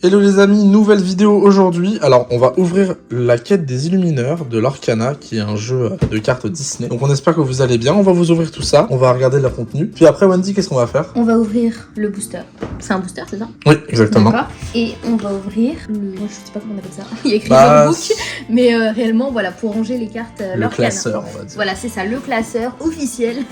Hello les amis, nouvelle vidéo aujourd'hui. Alors on va ouvrir la quête des Illumineurs de l'Orcana, qui est un jeu de cartes Disney. Donc on espère que vous allez bien, on va vous ouvrir tout ça, on va regarder le contenu. Puis après Wendy, qu'est-ce qu'on va faire? On va ouvrir le booster. C'est un booster, c'est ça? Oui, exactement. D'accord. Et on va ouvrir le... Moi, je sais pas comment on appelle ça. Il y a écrit book, mais réellement, voilà, pour ranger les cartes le classeur, on va dire. Voilà, c'est ça, le classeur officiel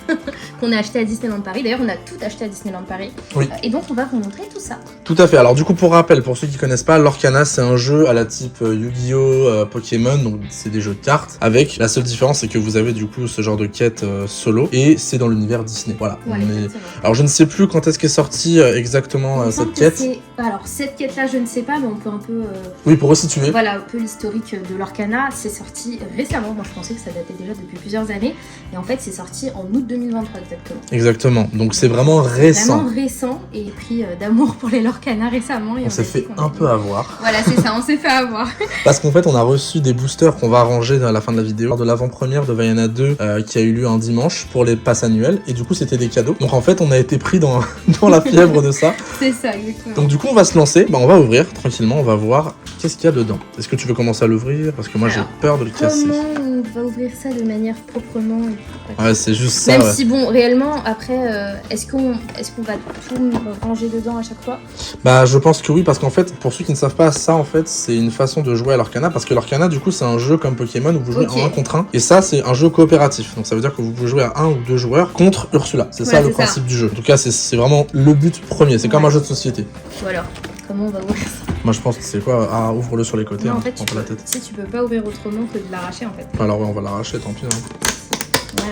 qu'on a acheté à Disneyland Paris. D'ailleurs, on a tout acheté à Disneyland Paris. Oui. Et donc, on va vous montrer tout ça. Tout à fait. Alors du coup, pour rappel, pour ceux qui connaissent pas, l'Orcana, c'est un jeu à la type Yu-Gi-Oh, Pokémon, donc c'est des jeux de cartes. Avec la seule différence, c'est que vous avez du coup ce genre de quête solo, et c'est dans l'univers Disney. Voilà. Alors je ne sais plus quand est-ce qu'est sortie exactement cette quête. Alors cette quête-là, je ne sais pas, mais on peut un peu. Oui, pour resituer. Voilà, un peu l'historique de l'Orcana. C'est sorti récemment. Moi, je pensais que ça datait déjà depuis plusieurs années, et en fait, c'est sorti en août 2023 exactement. Exactement. Donc c'est vraiment récent. Vraiment récent, et pris d'amour pour les Lorcana récemment. Et on s'est fait un peu avoir. Voilà, c'est ça, on s'est fait avoir. Parce qu'en fait, on a reçu des boosters qu'on va ranger à la fin de la vidéo, lors de l'avant-première de Vaiana 2 qui a eu lieu un dimanche pour les passes annuelles, et du coup, c'était des cadeaux. Donc en fait, on a été pris dans la fièvre de ça. C'est ça, exactement. Donc du coup, on va se lancer. Bah, on va ouvrir tranquillement, on va voir qu'est-ce qu'il y a dedans. Est-ce que tu veux commencer à l'ouvrir? Parce que moi, j'ai peur de le casser. Comment on va ouvrir ça de manière proprement? Ouais, c'est juste ça. Même si bon, réellement, après, est-ce qu'on va tout ranger dedans à chaque fois? Bah, je pense que oui, parce qu'en fait, pour ceux qui ne savent pas, ça, en fait, c'est une façon de jouer à l'Orcana, parce que l'Orcana, du coup, c'est un jeu comme Pokémon où vous jouez en 1 contre 1, et ça, c'est un jeu coopératif. Donc ça veut dire que vous pouvez jouer à 1 ou 2 joueurs contre Ursula. C'est ça le principe du jeu. En tout cas, c'est vraiment le but premier. C'est comme un jeu de société. Ou alors, comment on va ouvrir ça? Moi, je pense que c'est quoi? Ah, ouvre-le sur les côtés. Non, hein, en fait, la tête. Si tu peux pas ouvrir autrement que de l'arracher, en fait. Alors ouais, on va l'arracher, tant pis. Hein. Ouais.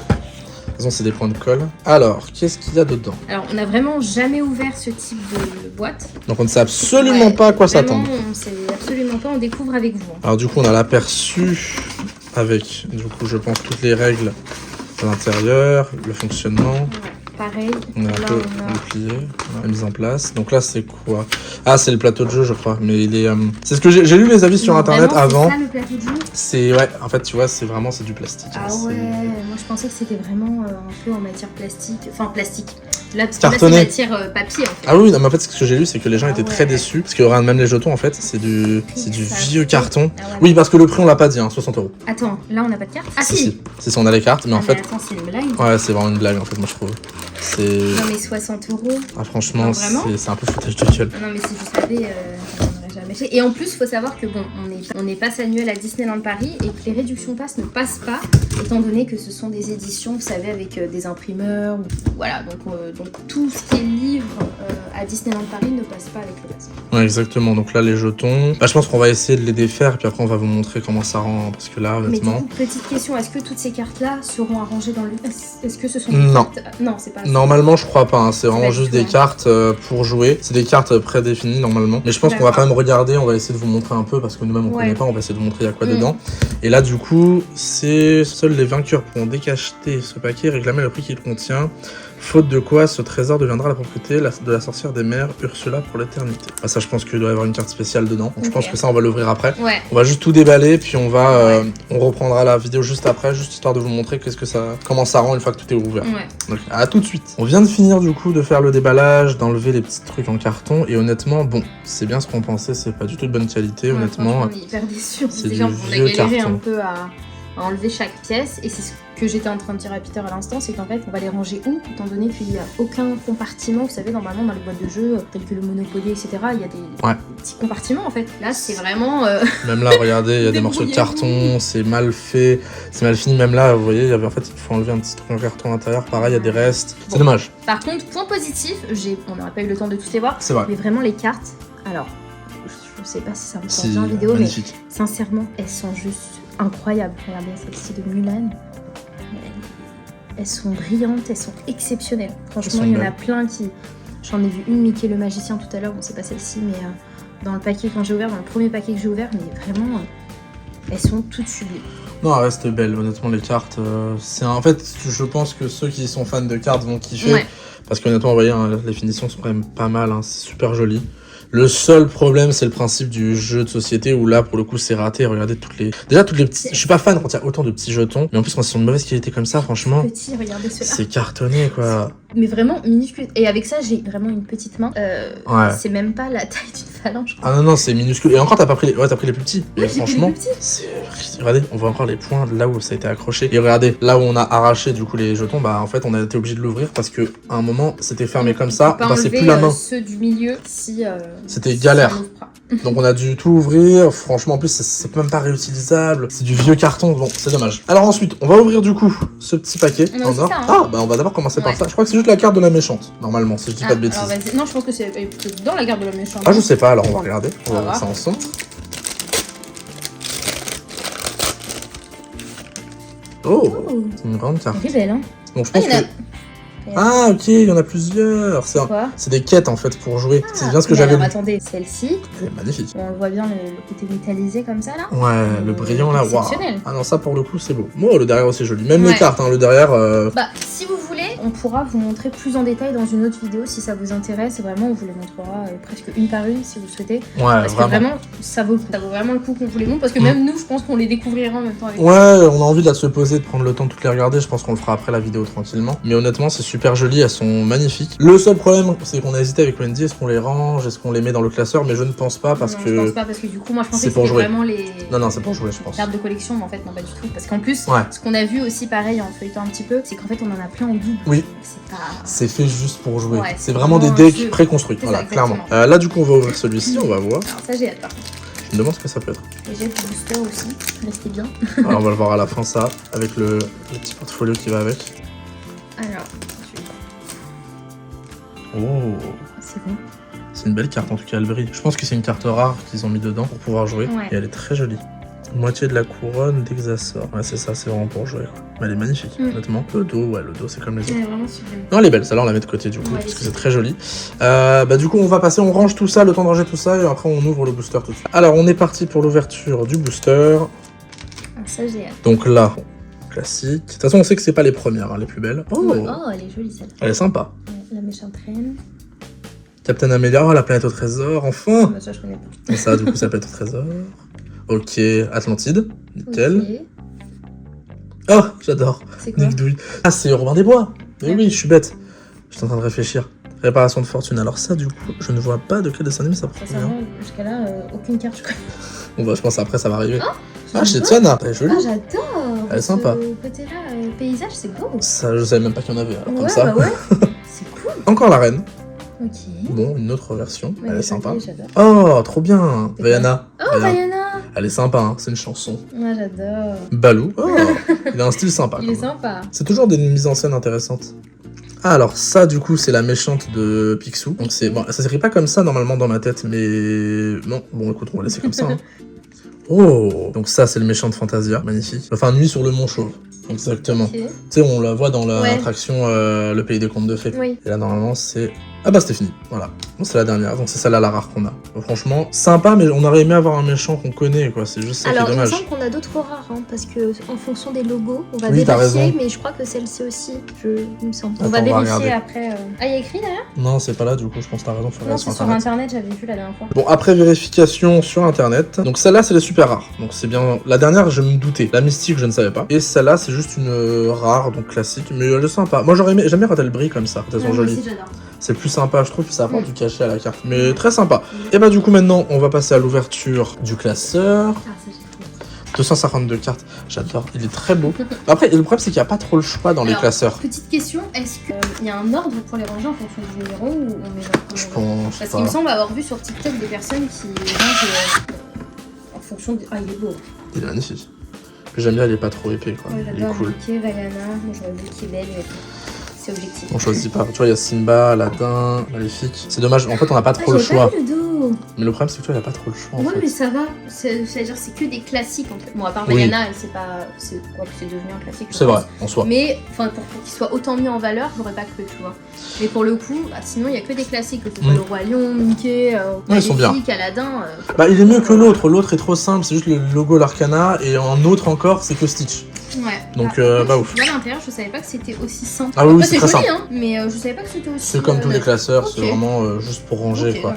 De toute façon, c'est des points de colle. Alors, qu'est-ce qu'il y a dedans? Alors, on n'a vraiment jamais ouvert ce type de boîte. Donc, on ne sait absolument pas à quoi s'attendre. On ne sait absolument pas, on découvre avec vous. Alors, du coup, on a l'aperçu avec, du coup, je pense, toutes les règles à l'intérieur, le fonctionnement. Ouais. Pareil, on a un peu plié, la mise en place. Donc là, c'est quoi? Ah, c'est le plateau de jeu, je crois. Mais il est. C'est ce que j'ai lu les avis sur internet avant. C'est ça le plateau de jeu? C'est ouais. En fait, tu vois, c'est vraiment du plastique. Ah ouais. Moi, je pensais que c'était vraiment un peu en matière plastique. Enfin, plastique. Là, parce que cartonné. là, c'est matière papier en fait. Ah oui, non, mais en fait, ce que j'ai lu, c'est que les gens étaient très déçus. Parce que même les jetons, en fait, c'est du vieux carton. Ah ouais, oui, parce que le prix, on l'a pas dit, hein, 60 €. Attends, là, on n'a pas de carte? Ah si. C'est ça, on a les cartes, mais en fait. Attends, c'est une blague. Ouais, c'est vraiment une blague, en fait, moi, je trouve. Non, mais 60 €. Ah, franchement, c'est un peu foutage de gueule. Non, mais si je savais, j'en aurais jamais fait. Et en plus, il faut savoir que bon, on est pass annuel à Disneyland Paris et que les réductions pass ne passent pas, étant donné que ce sont des éditions, vous savez, avec des imprimeurs. Voilà, donc tout ce qui est livre à Disneyland Paris ne passe pas avec le pass. Ouais, exactement. Donc là, les jetons. Bah, je pense qu'on va essayer de les défaire, puis après, on va vous montrer comment ça rend. Parce que là, honnêtement. Mais du coup, petite question, est-ce que toutes ces cartes-là seront arrangées dans le. Est-ce que ce sont des cartes... Non, c'est pas. Normalement, je crois pas. Hein. C'est vraiment juste des cartes pour jouer. C'est des cartes prédéfinies normalement. Mais je pense qu'on va quand même regarder. On va essayer de vous montrer un peu parce que nous-mêmes on connaît pas. On va essayer de vous montrer il y a quoi dedans. Et là, du coup, seuls les vainqueurs pourront décacheter ce paquet et réclamer le prix qu'il contient. Faute de quoi, ce trésor deviendra la propriété de la sorcière des mers, Ursula, pour l'éternité. Ah, ça, je pense qu'il doit y avoir une carte spéciale dedans. Donc, je pense que ça, on va l'ouvrir après. Ouais. On va juste tout déballer, puis on va, on reprendra la vidéo juste après, juste histoire de vous montrer comment ça rend une fois que tout est ouvert. Ouais. Donc, à tout de suite. On vient de finir, du coup, de faire le déballage, d'enlever les petits trucs en carton, et honnêtement, bon, c'est bien ce qu'on pensait, c'est pas du tout de bonne qualité, honnêtement. On est hyper déçus. C'est du vieux carton. Un peu à enlever chaque pièce, et c'est ce que j'étais en train de dire à Peter à l'instant, c'est qu'en fait on va les ranger où, étant donné qu'il n'y a aucun compartiment. Vous savez, normalement dans les boîtes de jeux telles que le Monopoly, etc., il y a des petits compartiments en fait. Là c'est vraiment même là regardez, il y a des morceaux de carton, c'est mal fait, c'est mal fini. Même là vous voyez, en fait il faut enlever un petit truc en carton à l'intérieur, pareil, il y a des restes, c'est dommage. Par contre, point positif, on n'aura pas eu le temps de tous les voir, c'est vrai, mais vraiment les cartes, alors je sais pas si ça ressort bien en vidéo, magnifique. Mais sincèrement elles sont juste incroyables. Regardez celle-ci de Mulan. Elles sont brillantes, elles sont exceptionnelles. Franchement, il y en a plein qui... J'en ai vu une, Mickey le magicien, tout à l'heure. Bon, c'est pas celle-ci, mais dans le paquet, quand j'ai ouvert, dans le premier paquet que j'ai ouvert, mais vraiment, elles sont toutes sublimes. Non, elles restent belles, honnêtement, les cartes. En fait, je pense que ceux qui sont fans de cartes vont kiffer. Ouais. Parce qu'honnêtement, vous voyez, hein, les finitions sont quand même pas mal, hein, c'est super joli. Le seul problème, c'est le principe du jeu de société où là, pour le coup, c'est raté. Regardez toutes les petits... Je suis pas fan quand il y a autant de petits jetons, mais en plus, quand ils sont de mauvaise qualité comme ça, franchement... Petit, regardez ceux-là. C'est cartonné, quoi. Mais vraiment minuscule. Et avec ça, j'ai vraiment une petite main. Ouais. C'est même pas la taille d'une phalange. Ah non, c'est minuscule. Et encore, t'as pas pris les... Ouais, t'as pris les plus petits. Ouais, et franchement, c'est... Regardez, on voit encore les points là où ça a été accroché. Et regardez, là où on a arraché du coup les jetons, bah en fait, on a été obligé de l'ouvrir parce que à un moment, c'était fermé comme ça. Bah c'est plus la main. Ceux du milieu, si... C'était galère. Donc on a dû tout ouvrir. Franchement, en plus, c'est même pas réutilisable. C'est du vieux carton. Bon, c'est dommage. Alors ensuite, on va ouvrir du coup ce petit paquet en or. Hein. Ah, bah on va d'abord commencer par ça. Je crois que c'est juste la carte de la méchante, normalement, si je dis pas de bêtises. Non, je pense que c'est dans la carte de la méchante. Ah, je sais pas, alors on va regarder. On va voir ça ensemble. Oh, c'est une grande carte. Elle est belle, hein. Donc je pense que... Ah ok, il y en a plusieurs. C'est des quêtes en fait pour jouer. C'est bien ce que j'avais lu. Attendez, celle-ci. Elle est magnifique. On le voit bien le côté métallisé comme ça là. Ouais, le brillant là, waouh. Ah non, ça pour le coup c'est beau. Moi le derrière aussi joli. Même les cartes, hein, le derrière. Bah si vous voulez, on pourra vous montrer plus en détail dans une autre vidéo si ça vous intéresse. Vraiment, on vous les montrera presque une par une si vous souhaitez. Ouais, parce que vraiment, ça vaut le coup. Ça vaut vraiment le coup qu'on vous les montre parce que même nous, je pense qu'on les découvrira en même temps avec vous. Ouais, on a envie de se poser, de prendre le temps de toutes les regarder. Je pense qu'on le fera après la vidéo tranquillement. Mais honnêtement, c'est super joli, elles sont magnifiques. Le seul problème, c'est qu'on a hésité avec Wendy, est-ce qu'on les range, est-ce qu'on les met dans le classeur, mais je ne pense pas parce que... Je pense pas parce que du coup, moi je pensais que c'était vraiment les... Non, c'est pour jouer, je pense. Cartes de collection, mais en fait, non, pas du tout. Parce qu'en plus, ce qu'on a vu aussi, pareil, en feuilletant un petit peu, c'est qu'en fait, on en a plein en double. Oui. C'est fait juste pour jouer. Ouais, c'est vraiment des decks préconstruits, voilà, clairement. Là, du coup, on va ouvrir celui-ci, on va voir. Alors ça, j'ai hâte par contre. Je me demande ce que ça peut être. Et j'ai le booster aussi, restez bien. Alors, on va le voir à la fin, ça, avec le petit portfolio qui va avec. Alors, oh, c'est bon. C'est une belle carte, en tout cas, elle brille. Je pense que c'est une carte rare qu'ils ont mis dedans pour pouvoir jouer. Ouais. Et elle est très jolie. Moitié de la couronne d'Exasor. Ouais, c'est ça, c'est vraiment pour jouer. Quoi. Mais elle est magnifique, honnêtement. Le dos, ouais, le dos, c'est comme les autres. Elle est vraiment sublime. Non, elle est belle, celle-là, on la met de côté, du coup, parce que c'est très joli. Bah, du coup, on va passer, on range tout ça, le temps de ranger tout ça, et après, on ouvre le booster tout de suite. Alors, on est parti pour l'ouverture du booster. Ah, ça, j'ai hâte. Donc là, classique. De toute façon, on sait que c'est pas les premières, hein, les plus belles. Oh, elle est jolie, celle-là. Elle est sympa. La méchante reine. Captain Amelia, la planète au trésor, enfin. Bah, ça, je connais pas. Et ça, du coup, ça peut être au trésor. Ok, Atlantide, nickel. Okay. Oh, j'adore. C'est quoi? Nick Douille. Ah, c'est Robin des Bois. Mais oui, je suis bête. J'étais en train de réfléchir. Réparation de fortune. Alors ça, du coup, je ne vois pas de quel dessin animé ça provient. Jusqu'à là, aucune carte, je connais. Bon bah, je pense après ça va arriver. Ah, chez Tiana, elle est jolie. Ah, j'adore. Elle est sympa. Ce côté-là, paysage, c'est beau. Ça, je savais même pas qu'il y en avait. Alors, comme ça. Bah ouais. C'est cool. Encore la reine. Ok. Bon, une autre version. Elle est sympa. Oh, trop bien. Vaiana. Oh, Vaiana. Elle est sympa, hein. C'est une chanson. Moi, j'adore. Balou. Oh, il a un style sympa. Il est sympa. C'est toujours des mises en scène intéressantes. Ah, alors ça, du coup, c'est la méchante de Picsou. Donc c'est bon, ça s'écrit pas comme ça normalement dans ma tête, mais non. Bon, écoute, on va laisser comme ça. Hein. Oh, donc ça, c'est le méchant de Fantasia, magnifique. Enfin, Nuit sur le Mont Chauve. Exactement. Okay. Tu sais, on la voit dans l'attraction Le Pays des Contes de Fées. Oui. Et là, normalement, c'est... Ah bah, c'était fini. Voilà. Bon, c'est la dernière. Donc, c'est celle-là, la rare qu'on a. Donc, franchement, sympa, mais on aurait aimé avoir un méchant qu'on connaît, quoi. C'est juste ça qui est dommage. Alors, il me semble qu'on a d'autres rares, hein, parce que en fonction des logos, on va vérifier, mais je crois que celle-ci aussi, il me semble. On va vérifier après. Ah, il y a écrit derrière? Non, c'est pas là, du coup, je pense que t'as raison. Non, c'est sur Internet, j'avais vu la dernière fois. Bon, après vérification sur Internet. Donc, celle-là, c'est les super rares. Donc, c'est bien. La dernière, je me doutais. La mystique, je ne savais pas. Et celle-là, c'est juste une rare, donc classique, mais elle est sympa. Moi, j'aurais aimé. J'aime bien quand elle brille comme ça. Elles sont jolies. C'est plus sympa, je trouve, que ça apporte du cachet à la carte. Mais très sympa. Et bah, du coup, maintenant, on va passer à l'ouverture du classeur. 252 cartes, j'adore, il est très beau. Après, le problème, c'est qu'il n'y a pas trop le choix dans les classeurs. Petite question, est-ce qu'il y a un ordre pour les ranger en fonction du numéro ou on met dans Je pense Parce qu'il me semble avoir vu sur TikTok des personnes qui rangent en fonction de... Ah, il est beau. Il est magnifique. J'aime bien, il est pas trop épais, quoi. Ouais, il est cool. Ok, Vaiana, moi j'aurais vu qu'il est belle, mais c'est objectif. On choisit pas. Tu vois, il y a Simba, Aladdin, Maléfique. C'est dommage, en fait, on n'a pas trop le choix. Pas vu le dos. Mais le problème, c'est que tu vois, il n'y a pas trop le choix. Ouais, en fait. Mais ça va. C'est-à-dire, c'est que des classiques en fait. Bon, à part Vaiana, c'est pas. C'est quoi que c'est devenu un classique. C'est vrai, en soi. Mais pour qu'il soit autant mis en valeur, j'aurais pas cru, tu vois. Mais pour le coup, sinon, il n'y a que des classiques. Que ce soit le Roi Lion, Mickey, ils sont bien. Aladdin. Bah, il est mieux que l'autre. L'autre est trop simple, c'est juste le logo l'Arcana. Et en autre encore, c'est que Stitch. Ouais. Donc, bah ouf. Là, à l'intérieur, je savais pas que c'était aussi simple. Ah oui, c'est très simple. Hein, mais je savais pas que c'était aussi. C'est comme tous les classeurs, c'est vraiment juste pour ranger, quoi.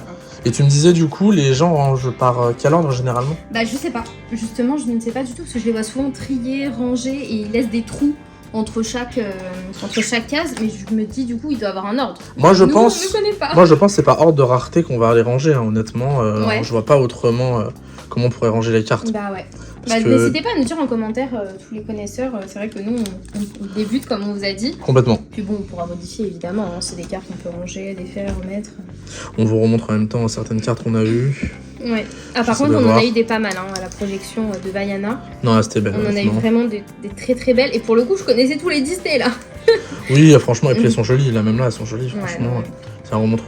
Et tu me disais du coup, les gens rangent par quel ordre généralement? Bah je sais pas, justement je ne sais pas du tout parce que je les vois souvent trier, ranger et ils laissent des trous entre chaque case, mais je me dis du coup il doit avoir un ordre. Moi je pense, on ne connaît pas. Moi je pense que c'est par ordre de rareté qu'on va les ranger, hein, honnêtement. Je vois pas autrement comment on pourrait ranger les cartes. Bah ouais. N'hésitez pas à nous dire en commentaire, tous les connaisseurs, c'est vrai que nous on débute comme on vous a dit. Complètement. Puis bon, on pourra modifier évidemment, hein, c'est des cartes qu'on peut ranger, défaire, remettre. On vous remontre en même temps certaines cartes qu'on a eues. Ouais. Ah par contre on en a eu des pas mal à la projection de Vaiana. Non là c'était belle. On en a eu vraiment des très très belles et pour le coup je connaissais tous les Disney là. Oui franchement et puis elles sont jolies, là même là elles sont jolies franchement. Ça remontre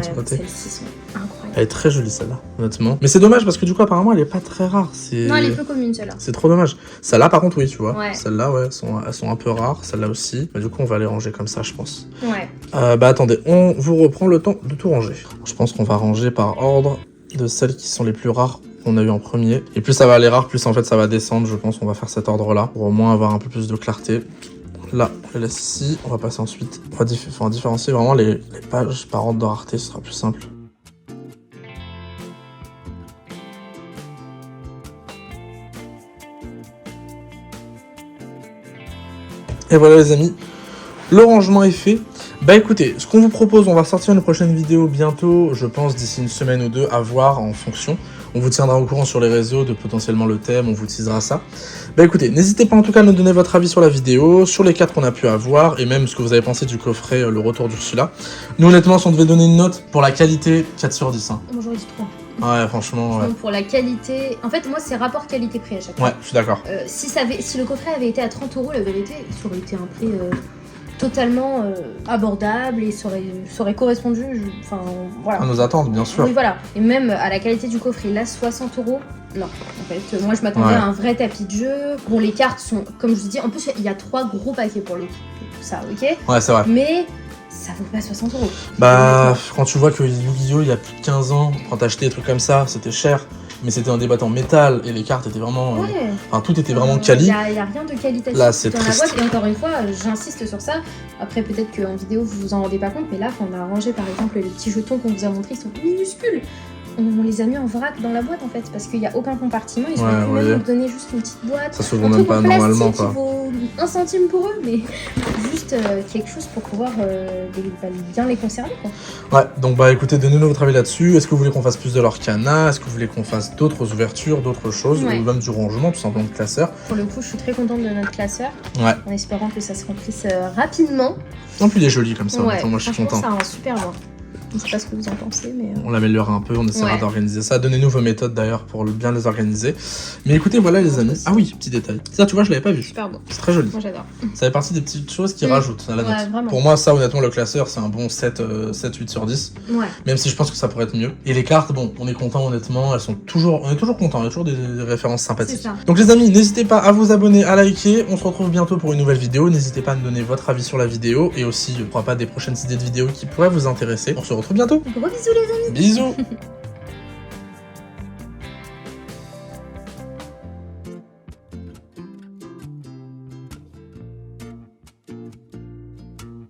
ce côté. Celles-ci sont incroyables. Elle est très jolie celle-là, honnêtement. Mais c'est dommage parce que du coup apparemment elle est pas très rare. Non elle est peu commune celle-là. C'est trop dommage. Celle-là par contre oui tu vois. Ouais. Celles-là ouais, elles sont un peu rares. Celle-là aussi. Mais du coup on va les ranger comme ça je pense. Ouais. Bah attendez, on vous reprend le temps de tout ranger. Je pense qu'on va ranger par ordre de celles qui sont les plus rares qu'on a eu en premier. Et plus ça va aller rare, plus en fait ça va descendre. Je pense qu'on va faire cet ordre-là pour au moins avoir un peu plus de clarté. Là, on les laisse ici. On va passer ensuite. On va différencier vraiment les pages par ordre de rareté, ce sera plus simple. Et voilà les amis, le rangement est fait. Bah écoutez, ce qu'on vous propose, on va sortir une prochaine vidéo bientôt, je pense d'ici une semaine ou deux, à voir en fonction. On vous tiendra au courant sur les réseaux de potentiellement le thème, on vous teasera ça. Bah écoutez, n'hésitez pas en tout cas à nous donner votre avis sur la vidéo, sur les cartes qu'on a pu avoir, et même ce que vous avez pensé du coffret Le Retour d'Ursula. Nous honnêtement, si on devait donner une note pour la qualité, 4 sur 10. Hein. Moi j'aurais dit 3. Ouais, franchement, ouais. Pour la qualité... En fait, moi, c'est rapport qualité-prix à chaque fois. Ouais, je suis d'accord. Si le coffret avait été à 30 €, la vérité, ça aurait été un prix totalement abordable et ça aurait correspondu voilà. À nos attentes, bien sûr. Oui, voilà. Et même à la qualité du coffret, là, 60 €, non. En fait, moi, je m'attendais à un vrai tapis de jeu. Bon, les cartes sont, comme je vous dis, en plus, il y a 3 gros paquets pour le coup. Ça, ok? Ouais, c'est vrai. Mais... ça vaut pas 60 €. Bah, quand tu vois que Yu-Gi-Oh! Il y a plus de 15 ans, quand t'achetais des trucs comme ça, c'était cher, mais c'était un débattant métal et les cartes étaient vraiment. Ouais. Enfin, tout était vraiment quali. Il y a rien de qualitatif là, c'est dans la triste. boîte. Et encore une fois, j'insiste sur ça. Après, peut-être qu'en vidéo, vous vous en rendez pas compte, mais là, quand on a rangé par exemple les petits jetons qu'on vous a montrés, ils sont minuscules. On les a mis en vrac dans la boîte en fait, parce qu'il n'y a aucun compartiment. Ils ont pu même nous donner juste une petite boîte. Ça s'ouvre même pas normalement quoi. Qui vaut 1 centime pour eux, mais juste quelque chose pour pouvoir bien les conserver quoi. Ouais, donc bah écoutez, donnez-nous votre avis là-dessus. Est-ce que vous voulez qu'on fasse plus de l'Orcana? Est-ce que vous voulez qu'on fasse d'autres ouvertures, d'autres choses, ou même du rangement, tout simplement de classeur? Pour le coup, je suis très contente de notre classeur. Ouais. En espérant que ça se remplisse rapidement. En plus, il est joli comme ça. Ouais, moi, je suis content. Ça a un super loin. Je sais pas ce que vous en pensez, mais... On l'améliore un peu, on essaiera d'organiser ça. Donnez-nous vos méthodes d'ailleurs pour bien les organiser. Mais écoutez, voilà les amis. Ah oui, petit détail. Ça, tu vois, je l'avais pas vu. Super beau. C'est très joli. Moi, j'adore. Ça fait partie des petites choses qui rajoutent à la note. Vraiment. Pour moi, ça, honnêtement, le classeur, c'est un bon 7-8 sur 10. Ouais. Même si je pense que ça pourrait être mieux. Et les cartes, bon, on est content, honnêtement. On est toujours content. Il y a toujours des références sympathiques. C'est ça. Donc les amis, n'hésitez pas à vous abonner, à liker. On se retrouve bientôt pour une nouvelle vidéo. N'hésitez pas à nous donner votre avis sur la vidéo. Et aussi, pourquoi pas des prochaines idées de vidéos qui pourraient vous intéresser. On se retrouve bientôt. Gros bisous les amis. Bisous.